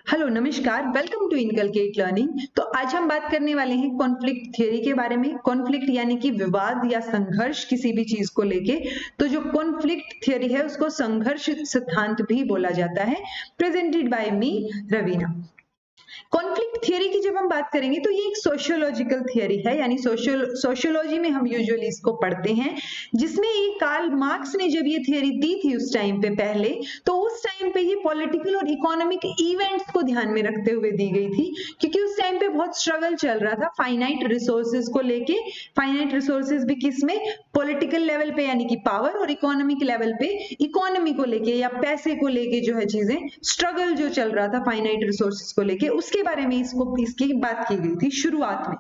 Hello नमस्कार, welcome to inculcate learning. तो आज हम बात करने वाले हैं कॉन्फ्लिक्ट थ्योरी के बारे में। कॉन्फ्लिक्ट यानी कि विवाद या संघर्ष किसी भी चीज को लेके। तो जो कॉन्फ्लिक्ट थ्योरी है उसको संघर्ष सिद्धांत भी बोला जाता है। Presented by me Raveena. Conflict theory की जब हम बात करेंगे तो ये एक सोशियोलॉजिकल थियरी है, यानी सोशियोलॉजी में हम यूजुअली इसको पढ़ते हैं, जिसमें ये कार्ल मार्क्स ने जब ये थियरी दी थी उस टाइम पे पहले, तो उस टाइम पे ये पॉलिटिकल और इकोनॉमिक इवेंट्स को ध्यान में रखते हुए दी गई थी, क्योंकि उस टाइम पे बहुत स्ट्रगल चल रहा था फाइनाइट रिसोर्सेज को लेके। फाइनाइट रिसोर्सेज भी किसमें? पॉलिटिकल लेवल पे यानी कि पावर, और इकोनॉमिक लेवल पे इकोनॉमी को लेके या पैसे को लेके जो है चीजें, स्ट्रगल जो चल रहा था फाइनाइट रिसोर्सेज को लेके, उसके बारे में इसकी बात की गई थी शुरुआत में।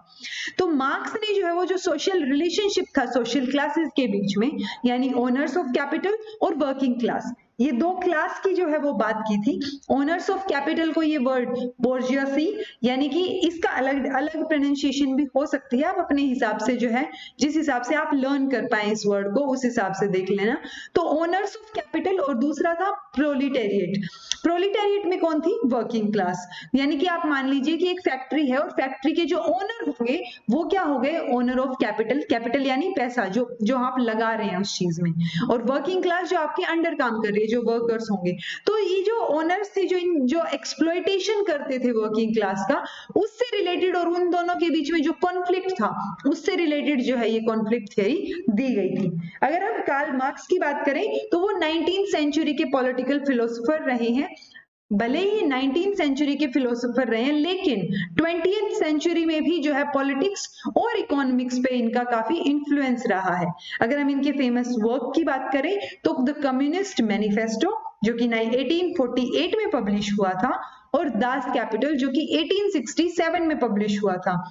तो मार्क्स ने जो है वो जो सोशल रिलेशनशिप था सोशल क्लासेस के बीच में, यानी ओनर्स ऑफ कैपिटल और वर्किंग क्लास, ये दो क्लास की जो है वो बात की थी। ओनर्स ऑफ कैपिटल को ये वर्ड बोर्जियासी, यानी कि इसका अलग अलग प्रोनाउंसिएशन भी हो सकती है, आप अपने हिसाब से जो है जिस हिसाब से आप लर्न कर पाए इस वर्ड को उस हिसाब से देख लेना। तो ओनर्स ऑफ कैपिटल, और दूसरा था प्रोलिटेरिएट। प्रोलिटेरिएट में कौन थी? Working class. यानी कि आप मान लीजिए कि एक फैक्ट्री है और फैक्ट्री के जो ओनर होंगे वो क्या हो गए? Owner of capital. कैपिटल यानी पैसा जो आप लगा रहे हैं उस चीज में, और वर्किंग क्लास जो आपके अंडर काम कर रही है, जो वर्कर्स होंगे। तो ये जो ओनर्स थे जो एक्सप्लॉयटेशन करते थे वर्किंग क्लास का, उससे रिलेटेड और उन दोनों के बीच में जो कॉन्फ्लिक्ट था उससे रिलेटेड जो है ये कॉन्फ्लिक्ट थ्योरी दी गई थी। अगर हम कार्ल मार्क्स की बात करें तो वो 19th सेंचुरी के पॉलिटिकल फिलोसोफर रहे हैं। भले ही 19th सेंचुरी के फिलोसोफर रहे हैं, लेकिन 20th सेंचुरी में भी जो है पॉलिटिक्स और इकोनॉमिक्स पे इनका काफी इंफ्लुएंस रहा है। अगर हम इनके फेमस वर्क की बात करें तो द कम्युनिस्ट मैनिफेस्टो, जो कि 1848 में पब्लिश हुआ था, और दास कैपिटल, जो कि 1867 में पब्लिश हुआ था।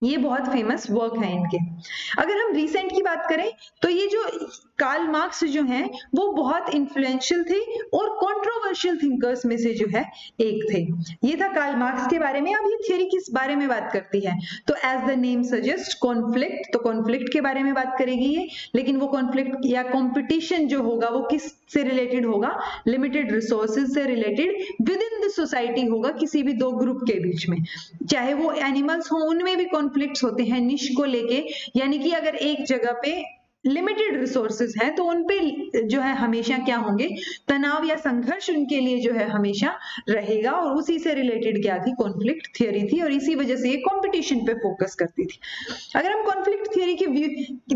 ये बहुत फेमस वर्क है इनके। अगर हम रिसेंट की बात करें तो ये जो कार्ल मार्क्स जो हैं वो बहुत इन्फ्लुएंशियल थे और कंट्रोवर्शियल थिंकर्स में से जो है एक थे। ये था कार्ल मार्क्स के बारे में। अब ये थ्योरी किस बारे में बात करती है? तो as the name suggest, conflict, तो कॉन्फ्लिक्ट के बारे में बात करेगी ये। लेकिन वो कॉन्फ्लिक्ट या कॉम्पिटिशन जो होगा वो किस से रिलेटेड होगा? लिमिटेड रिसोर्सेज से related with in the society होगा, किसी भी दो ग्रुप के बीच में। चाहे वो एनिमल्स हो, उनमें भी कॉन्फ्लिक्ट्स होते हैं निश को लेके, यानी कि अगर एक जगह पे लिमिटेड रिसोर्सेज हैं तो उनपे जो है हमेशा क्या होंगे? तनाव या संघर्ष उनके लिए जो है हमेशा रहेगा, और उसी से रिलेटेड क्या थी? कॉन्फ्लिक्ट थियरी थी, और इसी वजह से ये कंपटीशन पे फोकस करती थी। अगर हम कॉन्फ्लिक्ट थियरी के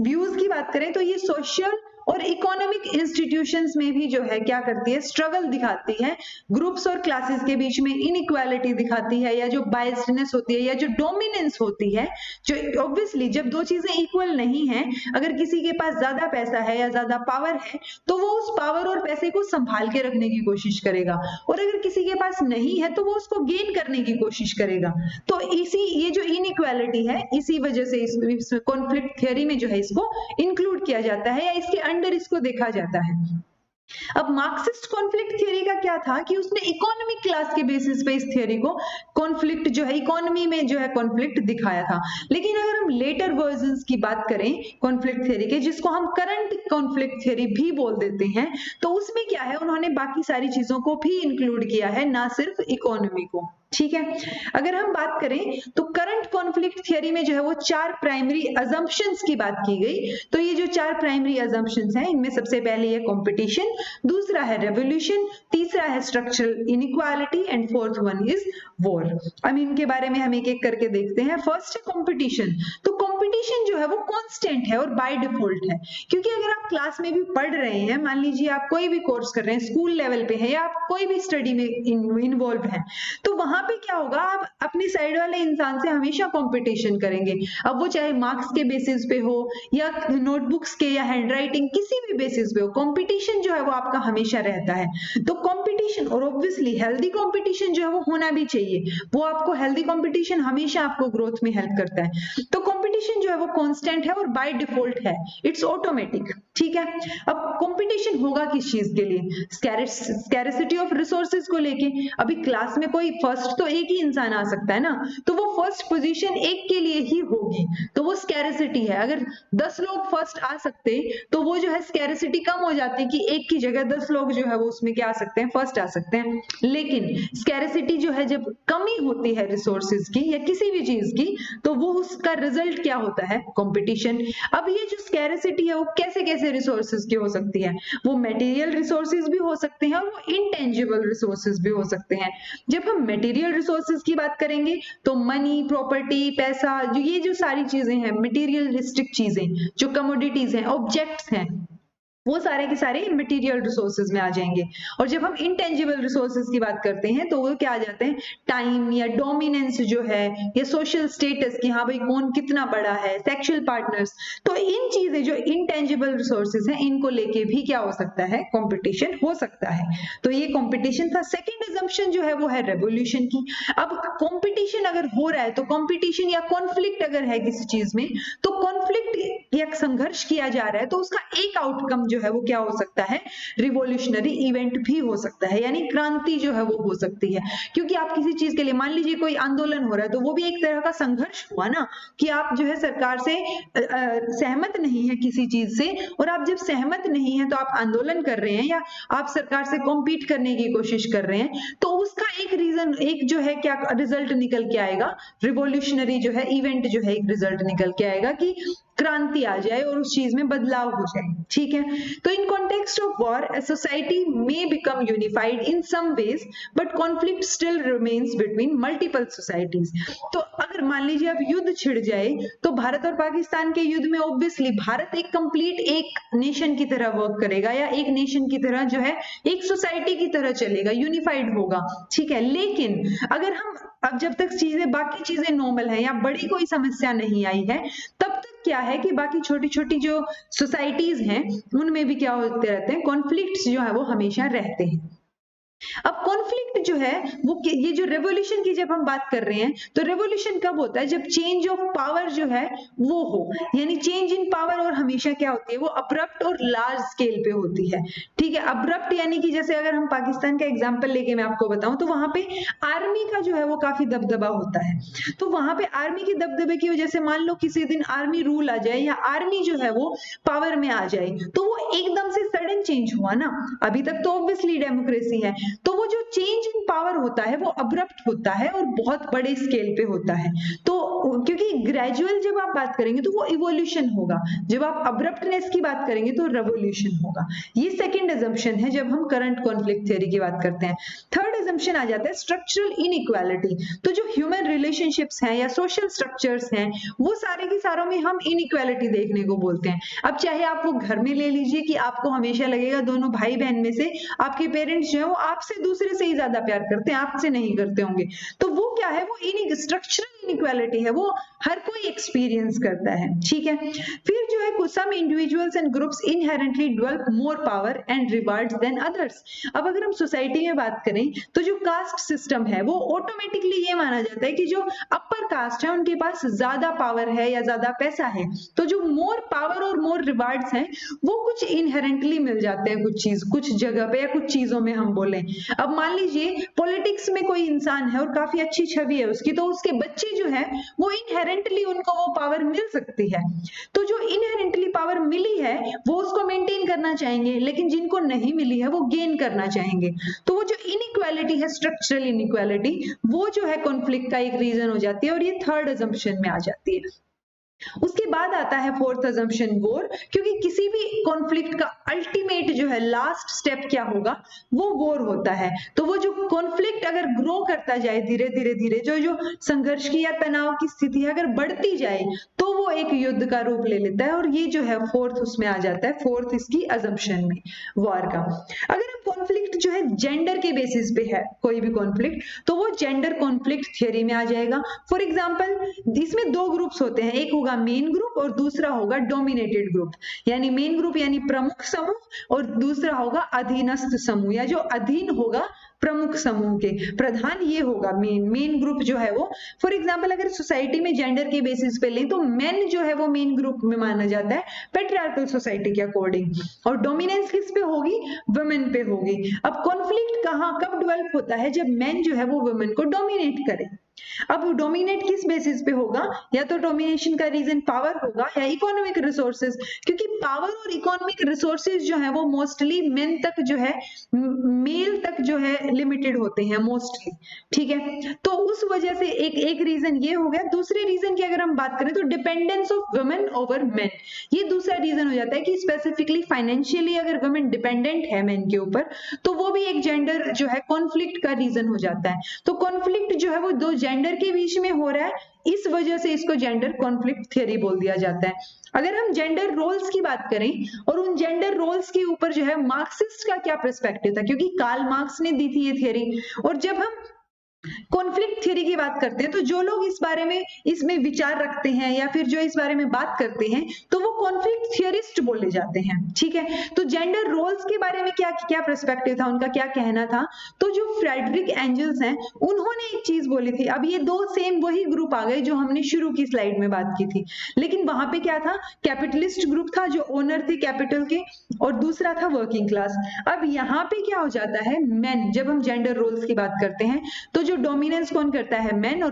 व्यूज की बात करें तो ये सोशल और इकोनॉमिक इंस्टीट्यूशंस में भी जो है क्या करती है? स्ट्रगल दिखाती है। ग्रुप्स और क्लासेस के बीच में इनइक्वालिटी दिखाती है, या जो बायस्डनेस होती है या जो डोमिनेंस होती है, जो ऑब्वियसली जब दो चीजें इक्वल नहीं है, अगर किसी के पास ज्यादा पैसा है या ज्यादा पावर है तो वो उस पावर और पैसे को संभाल के रखने की कोशिश करेगा, और अगर किसी के पास नहीं है तो वो उसको गेन करने की कोशिश करेगा। तो ये जो इनइक्वालिटी है, इसी वजह से इस कॉन्फ्लिक्ट थियरी में जो है इसको इंक्लूड किया जाता है, या इसके अंडर इसको देखा जाता है। अब मार्क्सिस्ट कॉन्फ्लिक्ट थियरी का क्या था कि उसने इकोनॉमिक क्लास के बेसिस पे इस थियरी को, कॉन्फ्लिक्ट जो है इकोनॉमी में जो है कॉन्फ्लिक्ट दिखाया था। लेकिन अगर हम लेटर वर्जन्स की बात करें कॉन्फ्लिक्ट थियरी के, जिसको हम करंट कॉन्फ्लिक्ट थियरी भी बोल देते हैं, तो उसमें क्या है? उन्होंने बाकी सारी चीजों को भी इंक्लूड किया है, ना सिर्फ इकोनॉमी को। ठीक है। अगर हम बात करें तो करंट कॉन्फ्लिक्ट थियरी में जो है वो 4 प्राइमरी अजम्पशंस की बात की गई। तो ये जो 4 प्राइमरी अजम्पशंस हैं, इनमें सबसे पहले है कंपटीशन, दूसरा है रेवोल्यूशन, तीसरा है structural inequality, and fourth one is war. अब इनके बारे में हम एक एक करके देखते हैं। फर्स्ट है कंपटीशन। तो कंपटीशन जो है वो कांस्टेंट है और बाय डिफॉल्ट है, क्योंकि अगर आप क्लास में भी पढ़ रहे हैं, मान लीजिए आप कोई भी कोर्स कर रहे हैं, स्कूल लेवल पे है या आप कोई भी स्टडी में इन्वॉल्व है, तो वहां पे क्या होगा? आप अपनी साइड वाले इंसान से हमेशा कंपटीशन करेंगे। अब वो चाहे मार्क्स के बेसिस पे हो या नोटबुक्स के या हैंडराइटिंग, किसी भी बेसिस पे हो, कंपटीशन जो है वो आपका हमेशा रहता है। तो कंपटीशन, और ऑब्वियसली हेल्दी कंपटीशन जो है वो होना भी चाहिए, वो आपको हेल्दी कंपटीशन हमेशा आपको ग्रोथ में हेल्प करता है। तो कंपटीशन जो है वो कांस्टेंट है और बाय डिफॉल्ट है, इट्स ऑटोमेटिक, ठीक है। अब कंपटीशन होगा किस चीज के लिए? स्कैरसिटी ऑफ रिसोर्सेज को लेके। अभी क्लास में कोई फर्स्ट तो एक ही इंसान आ सकता है ना, तो वो फर्स्ट पोजीशन एक के लिए ही होगी, तो वो स्कैरसिटी है। अगर 10 लोग फर्स्ट आ सकते तो वो जो है स्कैरसिटी कम हो जाती है कि एक की जगह 10 लोग जो है वो उसमें क्या आ सकते हैं, फर्स्ट आ सकते हैं। लेकिन स्कैरसिटी जो है जब कमी होती है रिसोर्सेज की या किसी भी चीज की, तो वो उसका रिजल्ट क्या होता है? कंपटीशन। अब ये जो स्कैरसिटी है वो कैसे कैसे रिसोर्सेज की हो सकती है? वो मटेरियल रिसोर्सेज भी हो सकते हैं और वो इंटेंजिबल रिसोर्सेज भी हो सकते हैं। जब हम मटेरियल रिसोर्सेज की बात करेंगे तो मनी, प्रॉपर्टी, पैसा, जो ये जो सारी चीजें हैं, मटेरियलिस्टिक चीजें, जो कमोडिटीज हैं, ऑब्जेक्ट्स हैं, वो सारे के सारे मटेरियल रिसोर्सेज में आ जाएंगे। और जब हम इंटेंजिबल रिसोर्सेज की बात करते हैं तो वो क्या आ जाते हैं? टाइम या डोमिनेंस जो है, या सोशल स्टेटस की, हाँ भाई कौन कितना बड़ा है, सेक्सुअल पार्टनर्स। तो इन चीजें जो इंटेंजिबल रिसोर्सेज हैं, इनको लेके भी क्या हो सकता है? कंपटीशन हो सकता है। तो ये कंपटीशन था। सेकेंड अजम्पशन जो है वो है रेवोल्यूशन की। अब कंपटीशन अगर हो रहा है तो कंपटीशन या कॉन्फ्लिक्ट अगर है किसी चीज में, तो कॉन्फ्लिक्ट या संघर्ष किया जा रहा है तो उसका एक आउटकम जो है वो क्या हो सकता है? रिवोल्यूशनरी इवेंट भी हो सकता है, यानी क्रांति जो है वो हो सकती है। क्योंकि आप किसी चीज के लिए, मान लीजिए कोई आंदोलन हो रहा है, तो वो भी एक तरह का संघर्ष हुआ ना, कि आप जो है सरकार से सहमत नहीं है किसी चीज से, और आप जब सहमत नहीं है तो आप आंदोलन कर रहे हैं या आप सरकार से कॉम्पीट करने की कोशिश कर रहे हैं, तो उसका एक रीजन, एक जो है क्या रिजल्ट निकल के आएगा? रिवोल्यूशनरी जो है इवेंट जो है एक रिजल्ट निकल के आएगा कि क्रांति आ जाए और उस चीज में बदलाव हो जाए, ठीक है। तो in context of war a society may become unified in some ways but conflict still remains between multiple societies। तो अगर मान लीजिए अब युद्ध छिड़ जाए तो भारत और पाकिस्तान के युद्ध में ऑब्वियसली भारत एक कंप्लीट एक नेशन की तरह वर्क करेगा, या एक नेशन की तरह जो है एक सोसाइटी की तरह चलेगा, यूनिफाइड होगा, ठीक है। लेकिन अगर हम अब जब तक चीजें, बाकी चीजें नॉर्मल है या बड़ी कोई समस्या नहीं आई है, तब तक क्या है कि बाकी छोटी छोटी जो सोसाइटीज हैं उनमें भी क्या होते रहते हैं? कॉन्फ्लिक्ट्स जो है वो हमेशा रहते हैं। अब कॉन्फ्लिक्ट जो है वो, ये जो रेवोल्यूशन की जब हम बात कर रहे हैं, तो रेवोल्यूशन कब होता है? जब चेंज ऑफ पावर जो है वो हो, यानी चेंज इन पावर, और हमेशा क्या होती है? वो अब्रप्ट और लार्ज स्केल पे होती है, ठीक है। अब्रप्ट यानी कि जैसे अगर हम पाकिस्तान का एग्जांपल लेके मैं आपको बताऊं, तो वहां पे आर्मी का जो है वो काफी दबदबा होता है। तो वहां पे आर्मी के दबदबे की वजह से मान लो किसी दिन आर्मी रूल आ जाए या आर्मी जो है वो पावर में आ जाए, तो वो एकदम से सडन चेंज हुआ ना। अभी तक तो ऑब्वियसली डेमोक्रेसी है, तो वो जो चेंज इन पावर होता है वो अब्रप्ट होता है और बहुत बड़े स्केल पे होता है। तो क्योंकि ग्रेजुअल जब आप बात करेंगे तो वो इवोल्यूशन होगा, जब आप अब्रप्टनेस की बात करेंगे तो रेवोल्यूशन होगा। ये सेकंड अजम्पशन है जब हम करंट कॉन्फ्लिक्ट थ्योरी की बात करते हैं। थर्ड अजम्पशन आ जाता है स्ट्रक्चरल इनइक्वालिटी। तो जो ह्यूमन रिलेशनशिप्स हैं या सोशल स्ट्रक्चर्स हैं, वो सारे के सारों में हम इनइक्वालिटी देखने को बोलते हैं। अब चाहे आप वो घर में ले लीजिए कि आपको हमेशा लगेगा दोनों भाई बहन में से आपके पेरेंट्स जो है वो आपसे दूसरे से ही ज्यादा प्यार करते हैं, आपसे नहीं करते होंगे, तो वो क्या है? वो स्ट्रक्चरल इनइक्वालिटी है, वो हर कोई एक्सपीरियंस करता है, ठीक है। फिर जो है some individuals and groups inherently develop more power and rewards than others. अब अगर हम सोसाइटी में बात करें तो जो कास्ट सिस्टम है वो ऑटोमेटिकली ये माना जाता है कि जो अपर कास्ट है उनके पास ज्यादा पावर है या ज्यादा पैसा है, तो जो मोर पावर और मोर रिवार्ड्स हैं वो कुछ इनहेरेंटली मिल जाते हैं कुछ जगह पे या कुछ चीजों में हम बोले। अब मान लीजिए पॉलिटिक्स में कोई इंसान है और काफी अच्छी छवि है उसकी, तो उसके बच्चे जो है वो इनहेरेंटली उनको वो पावर मिल सकती है। तो जो इनहेरेंटली पावर मिली है वो उसको मेंटेन करना चाहेंगे, लेकिन जिनको नहीं मिली है वो गेन करना चाहेंगे। तो वो जो इनइक्वालिटी है, स्ट्रक्चरल इनइक्वालिटी, वो जो है कॉन्फ्लिक्ट का एक रीजन हो जाती है और ये थर्ड अजम्पशन में आ जाती है। उसके बाद आता है फोर्थ अजम्पशन वॉर, क्योंकि किसी भी कॉन्फ्लिक्ट का अल्टीमेट जो है लास्ट स्टेप क्या होगा? वो वॉर होता है। तो वो जो कॉन्फ्लिक्ट अगर ग्रो करता जाए धीरे धीरे जो संघर्ष की या तनाव की स्थिति अगर बढ़ती जाए तो वो एक युद्ध का रूप ले लेता है, और ये जो है फोर्थ उसमें आ जाता है, फोर्थ इसकी अजम्पशन में वॉर का। अगर हम कॉन्फ्लिक्ट जो है जेंडर के बेसिस पे है कोई भी कॉन्फ्लिक्ट, तो वो जेंडर कॉन्फ्लिक्ट थियरी में आ जाएगा। फॉर एग्जाम्पल इसमें दो ग्रुप्स होते हैं, एक होगा मेन ग्रुप और दूसरा होगा डोमिनेटेड ग्रुप। यानी मेन ग्रुप यानी प्रमुख समूह, और दूसरा होगा अधीनस्थ समूह, या जो अधीन होगा प्रमुख समूह के प्रधान ये होगा, मेन ग्रुप जो है वो। फॉर एग्जाम्पल अगर सोसाइटी में जेंडर के बेसिस पे लें तो मेन जो है वो मेन ग्रुप में माना जाता है पेट्रियार्कल सोसाइटी के अकॉर्डिंग, और डोमिनेंस किस पे होगी, वुमेन पे होगी। अब कॉन्फ्लिक्ट कहाँ कब डेवलप होता है, जब मेन जो है वो वुमेन को डोमिनेट करे। अब डोमिनेट किस बेसिस पे होगा, या तो डोमिनेशन का रीजन पावर होगा या इकोनॉमिक रिसोर्सेज, क्योंकि पावर और इकोनॉमिक रिसोर्सेज जो है वो मोस्टली मेन तक जो है, मेल तक जो है लिमिटेड होते हैं मोस्टली, ठीक है। तो उस वजह से एक रीजन ये हो गया। दूसरे रीजन की अगर हम बात करें तो dependence of women over main, ये दूसरा रीजन हो जाता है कि स्पेसिफिकली फाइनेंशियली अगर वुमेन डिपेंडेंट है मेन के ऊपर तो वो भी एक जेंडर जो है कॉन्फ्लिक्ट का रीजन हो जाता है। तो कॉन्फ्लिक्ट जो है वो दो जेंडर के बीच में हो रहा है, इस वजह से इसको जेंडर कॉन्फ्लिक्ट थ्योरी बोल दिया जाता है। अगर हम जेंडर रोल्स की बात करें और उन जेंडर रोल्स के ऊपर जो है मार्क्सिस्ट का क्या पर्सपेक्टिव था, क्योंकि कार्ल मार्क्स ने दी थी ये थ्योरी, और जब हम कॉन्फ्लिक्ट थ्योरी की बात करते हैं तो जो लोग इस बारे में इसमें विचार रखते हैं या फिर जो इस बारे में बात करते हैं तो वो कॉन्फ्लिक्ट थियरिस्ट बोले जाते हैं, ठीक है। तो जेंडर रोल्स के बारे में क्या क्या पर्सपेक्टिव था, उनका क्या कहना था, तो जो फ्रेडरिक एंजल्स हैं उन्होंने एक चीज बोली थी। अब ये दो सेम वही ग्रुप आ गए जो हमने शुरू की स्लाइड में बात की थी, लेकिन वहां पे क्या था, कैपिटलिस्ट ग्रुप था जो ओनर थे कैपिटल के, और दूसरा था वर्किंग क्लास। अब यहाँ पे क्या हो जाता है, मेन, जब हम जेंडर रोल्स की बात करते हैं तो जो डोमिनेंस कौन करता है, मेन, और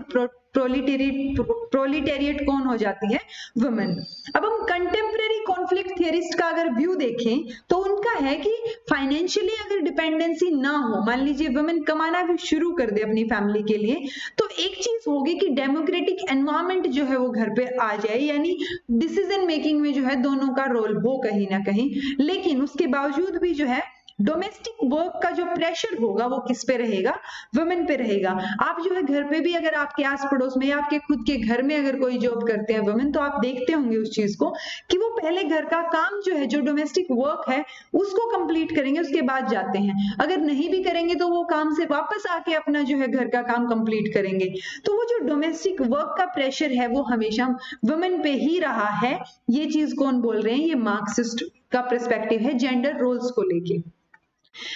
प्रोलिटेरिएट कौन हो जाती है, वुमेन। अब हम कंटेम्परेरी कॉन्फ्लिक्ट थियरिस्ट का अगर व्यू देखें तो उनका है कि फाइनेंशियली अगर डिपेंडेंसी ना हो, मान लीजिए वुमेन कमाना भी शुरू कर दे अपनी फैमिली के लिए, तो एक चीज होगी कि डेमोक्रेटिक एनवायरनमेंट जो है वो घर पे आ जाए, यानी डिसीजन मेकिंग में जो है दोनों का रोल हो कहीं ना कहीं। लेकिन उसके बावजूद भी जो है डोमेस्टिक वर्क का जो प्रेशर होगा वो किस पे रहेगा, वुमेन पे रहेगा। आप जो है घर पे भी अगर आपके आस पड़ोस में या आपके खुद के घर में अगर कोई जॉब करते हैं वुमेन, तो आप देखते होंगे उस चीज को कि वो पहले घर का काम जो है, जो डोमेस्टिक वर्क है उसको कंप्लीट करेंगे, उसके बाद जाते हैं। अगर नहीं भी करेंगे तो वो काम से वापस आके अपना जो है घर का काम कंप्लीट करेंगे। तो वो जो डोमेस्टिक वर्क का प्रेशर है वो हमेशा वुमेन पे ही रहा है। ये चीज कौन बोल रहे हैं, ये मार्क्सिस्ट का पर्सपेक्टिव है जेंडर रोल्स को लेके।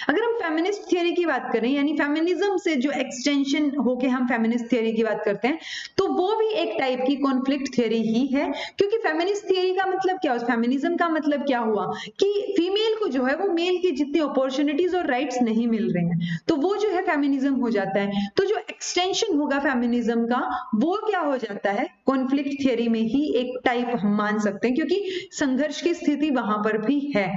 अगर हम फेमिनिस्ट थियरी की बात करें, यानी फेमिनिज्म से जो एक्सटेंशन होके हम फेमिनिस्ट थियरी की बात करते हैं, तो वो भी एक टाइप की कॉन्फ्लिक्ट थियरी ही है। क्योंकि फेमिनिस्ट थियरी का मतलब क्या, फेमिनिज्म का मतलब क्या हुआ कि फीमेल को जो है वो मेल की जितनी अपॉर्चुनिटीज और राइट्स नहीं मिल रहे हैं, तो वो जो है फेमिनिज्म हो जाता है। तो जो एक्सटेंशन होगा फेमिनिज्म का वो क्या हो जाता है, कॉन्फ्लिक्ट थियरी में ही एक टाइप हम मान सकते हैं, क्योंकि संघर्ष की स्थिति वहां पर भी है।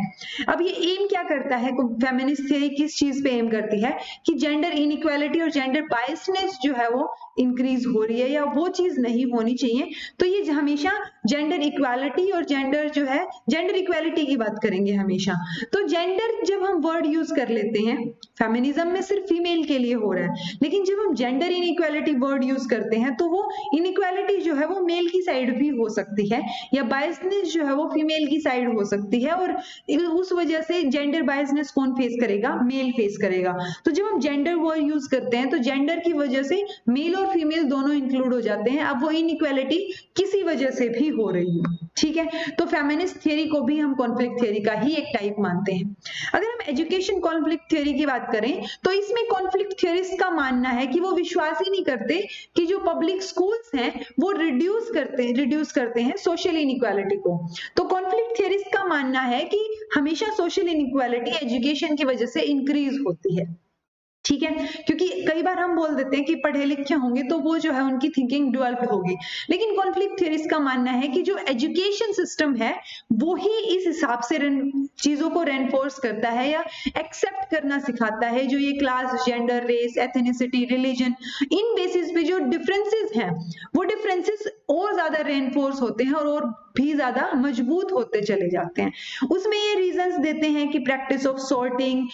अब ये एम क्या करता है, फेमिनिस्ट थियरी किस चीज पे एम करती है कि जेंडर इनइक्वालिटी और जेंडर बायसनेस जो है वो इंक्रीज हो रही है या वो चीज नहीं होनी चाहिए। तो ये हमेशा जेंडर इक्वालिटी और जेंडर जो है, जेंडर इक्वालिटी की बात करेंगे हमेशा। तो जेंडर जब हम वर्ड यूज कर लेते हैं फेमिनिज्म में सिर्फ फीमेल के लिए हो रहा है, लेकिन जब हम जेंडर इनइक्वालिटी वर्ड यूज करते हैं तो वो इनइक्वालिटी जो है वो मेल की साइड भी हो सकती है, या बायसनेस जो है वो फीमेल की साइड हो सकती है, और उस वजह से जेंडर बायसनेस कौन फेस करेगा, मेल फेस करेगा। तो जब हम जेंडर वर्ड यूज करते हैं तो जेंडर की वजह से मेल और फीमेल दोनों इंक्लूड हो जाते हैं। अब वो इनइक्वालिटी किसी वजह से भी हो रही है, ठीक है। तो फेमिनिस्ट थियरी को भी हम कॉन्फ्लिक्ट थियरी का ही एक टाइप मानते हैं। अगर हम एजुकेशन कॉन्फ्लिक्ट थियरी की बात करें तो इसमें कॉन्फ्लिक्ट थियरिस्ट का मानना है कि वो विश्वास ही नहीं करते कि जो पब्लिक स्कूल्स हैं वो रिड्यूस करते हैं सोशल इनइक्वालिटी को। तो कॉन्फ्लिक्ट थियरिस्ट का मानना है कि हमेशा सोशल इनइक्वालिटी एजुकेशन की वजह से इंक्रीज होती है, ठीक है। क्योंकि कई बार हम बोल देते हैं कि पढ़े लिखे होंगे तो वो जो है उनकी थिंकिंग डेवलप्ड होगी, लेकिन कॉन्फ्लिक्ट थियरिस्ट का मानना है कि जो एजुकेशन सिस्टम है वो ही इस हिसाब से चीजों को रेनफोर्स करता है या एक्सेप्ट करना सिखाता है। जो ये class, gender, race, ethnicity, religion, इन बेसिस पे जो डिफरेंसेस हैं वो डिफरेंसेस और ज्यादा रेनफोर्स होते हैं और भी ज्यादा मजबूत होते चले जाते हैं। उसमें ये रीजंस देते हैं कि प्रैक्टिस ऑफ सॉर्टिंग,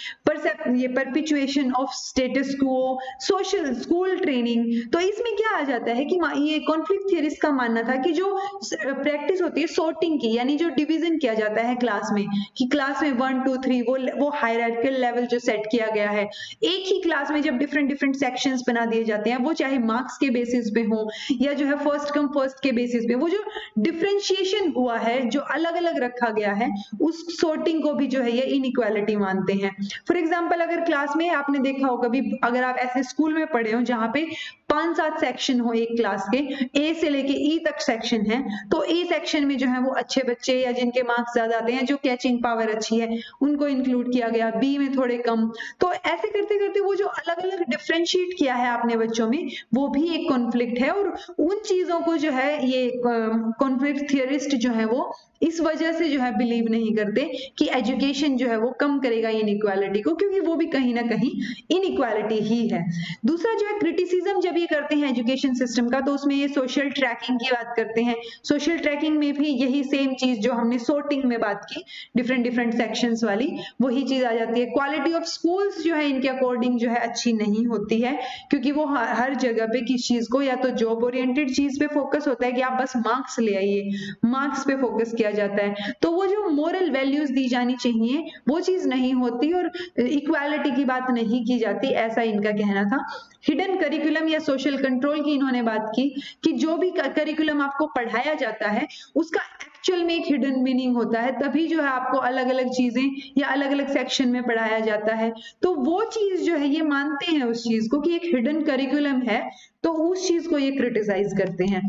ये perpetuation of status quo, social school training. तो इसमें क्या आ जाता है कि ये कॉन्फ्लिक्ट थियरिस्ट का मानना था कि जो प्रैक्टिस होती है सॉर्टिंग की, यानी जो डिवीजन किया जाता है क्लास में, कि क्लास में 1 2 3 वो हायरार्किकल लेवल जो सेट किया गया है, एक ही क्लास में जब डिफरेंट सेक्शंस बना दिए जाते हैं, वो चाहे मार्क्स के बेसिस पे हो या जो है फर्स्ट कम फर्स्ट के बेसिस पे, वो जो डिफरेंशिएशन हुआ है, जो अलग अलग रखा गया है, उस सॉर्टिंग को भी जो है ये इनइक्वालिटी मानते हैं। फॉर एग्जांपल अगर क्लास में आपने देखा देखा हो कभी, अगर आप ऐसे स्कूल में पढ़े हो जहाँ पे 5-7 सेक्शन हो एक क्लास के, ए से लेके ई तक सेक्शन है, तो ए सेक्शन में जो है वो अच्छे बच्चे या जिनके मार्क्स ज्यादा आते हैं, जो कैचिंग पावर अच्छी है, उनको इंक्लूड किया गया, बी में थोड़े कम। तो ऐसे करते करते वो जो अलग अलग डिफ्रेंशिएट किया है आपने बच्चों में, वो भी एक कॉन्फ्लिक्ट है। और उन चीजों को जो है ये कॉन्फ्लिक्ट थियरिस्ट जो है वो इस वजह से जो है बिलीव नहीं करते कि एजुकेशन जो है वो कम करेगा इनइक्वालिटी को, क्योंकि वो भी कहीं ना कहीं इनइक्वालिटी ही है। दूसरा जो है क्रिटिसिज्म जब ये करते हैं एजुकेशन सिस्टम का, तो उसमें ये सोशल ट्रैकिंग की बात करते हैं। सोशल ट्रैकिंग में भी यही सेम चीज जो हमने सॉर्टिंग में बात की, डिफरेंट डिफरेंट सेक्शंस वाली, वही चीज आ जाती है। क्वालिटी ऑफ स्कूल्स जो है इनके अकॉर्डिंग जो है अच्छी नहीं होती है, क्योंकि वो हर जगह पे किस चीज को, या तो जॉब ओरिएंटेड चीज पे फोकस होता है कि आप बस मार्क्स ले आइए, मार्क्स पे फोकस किया जाता है, तो वो जो मोरल वैल्यूज दी जानी चाहिए वो चीज नहीं होती, और इक्वालिटी की बात नहीं की जाती, ऐसा इनका कहना था। हिडन करिकुलम या सोशल कंट्रोल की इन्होंने बात की कि जो भी करिकुलम आपको पढ़ाया जाता है उसका एक्चुअल में एक हिडन मीनिंग होता है, तभी जो है आपको अलग अलग चीजें या अलग अलग सेक्शन में पढ़ाया जाता है। तो वो चीज जो है ये मानते हैं उस चीज को कि एक हिडन करिकुलम है, तो उस चीज को ये क्रिटिसाइज करते हैं।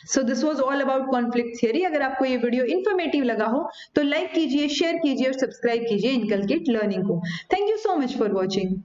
So this was all about conflict theory. अगर आपको ये वीडियो इन्फॉर्मेटिव लगा हो तो लाइक कीजिए, शेयर कीजिए और सब्सक्राइब कीजिए इनकलकेट लर्निंग को। Thank you so much for watching.